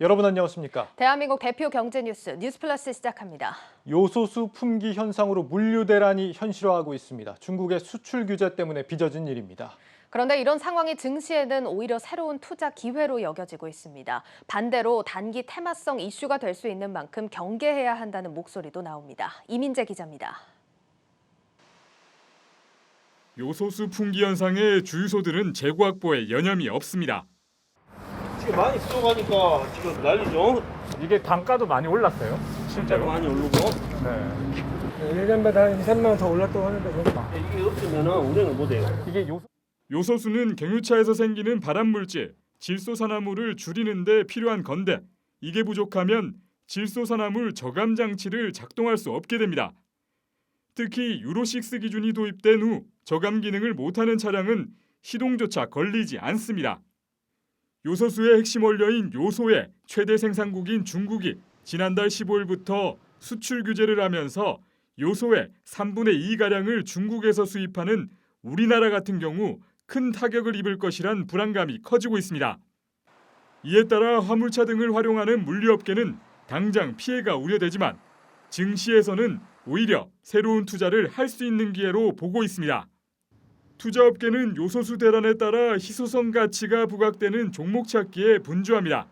여러분 안녕하십니까? 대한민국 대표 경제 뉴스 뉴스플러스 시작합니다. 요소수 품귀 현상으로 물류 대란이 현실화하고 있습니다. 중국의 수출 규제 때문에 빚어진 일입니다. 그런데 이런 상황이 증시에는 오히려 새로운 투자 기회로 여겨지고 있습니다. 반대로 단기 테마성 이슈가 될 수 있는 만큼 경계해야 한다는 목소리도 나옵니다. 이민재 기자입니다. 요소수 품귀 현상의 주유소들은 재고 확보에 여념이 없습니다. 지금 많이 들어가니까 지금 난리죠. 이게 단가도 많이 올랐어요? 진짜로 많이 오르고. 네. 1년마다 한 2, 3만 원 더 올랐다고 하는데 이게 없으면 운행을 못해요. 이게 요소수는 경유차에서 생기는 발암물질, 질소산화물을 줄이는 데 필요한 건데 이게 부족하면 질소산화물 저감 장치를 작동할 수 없게 됩니다. 특히 유로6 기준이 도입된 후 저감 기능을 못하는 차량은 시동조차 걸리지 않습니다. 요소수의 핵심 원료인 요소의 최대 생산국인 중국이 지난달 15일부터 수출 규제를 하면서 요소의 3분의 2가량을 중국에서 수입하는 우리나라 같은 경우 큰 타격을 입을 것이란 불안감이 커지고 있습니다. 이에 따라 화물차 등을 활용하는 물류업계는 당장 피해가 우려되지만 증시에서는 오히려 새로운 투자를 할 수 있는 기회로 보고 있습니다. 투자업계는 요소수 대란에 따라 희소성 가치가 부각되는 종목 찾기에 분주합니다.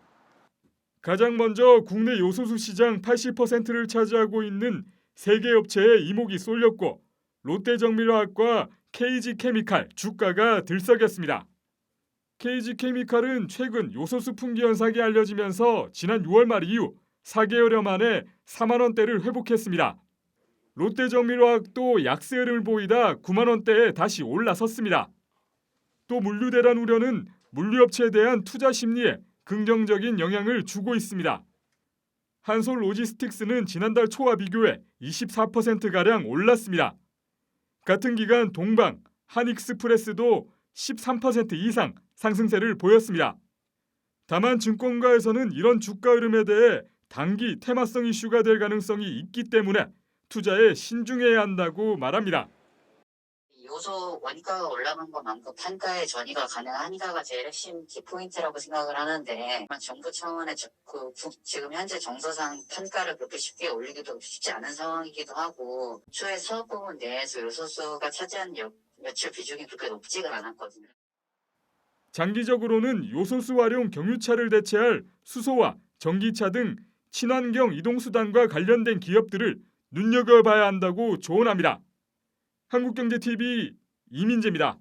가장 먼저 국내 요소수 시장 80%를 차지하고 있는 세 개 업체의 이목이 쏠렸고 롯데정밀화학과 KG케미칼 주가가 들썩였습니다. KG케미칼은 최근 요소수 품귀 현상이 알려지면서 지난 6월 말 이후 4개월여 만에 4만 원대를 회복했습니다. 롯데정밀화학도 약세 흐름을 보이다 9만 원대에 다시 올라섰습니다. 또 물류 대란 우려는 물류업체에 대한 투자 심리에 긍정적인 영향을 주고 있습니다. 한솔로지스틱스는 지난달 초와 비교해 24%가량 올랐습니다. 같은 기간 동방, 한익스프레스도 13% 이상 상승세를 보였습니다. 다만 증권가에서는 이런 주가 흐름에 대해 단기 테마성 이슈가 될 가능성이 있기 때문에 투자에 신중해야 한다고 말합니다. 요소 원가가 올라간 것만큼 단가의 전이가 가능하니까가 제일 핵심 키포인트라고 생각을 하는데 정부 차원의 지금 현재 정서상 단가를 그렇게 쉽게 올리기도 쉽지 않은 상황이기도 하고 초에 사업 부분 내에서 요소수가 차지하는 매출 비중이 그렇게 높지가 않았거든요. 장기적으로는 요소수 활용 경유차를 대체할 수소와 전기차 등 친환경 이동수단과 관련된 기업들을 눈여겨봐야 한다고 조언합니다. 한국경제TV 이민재입니다.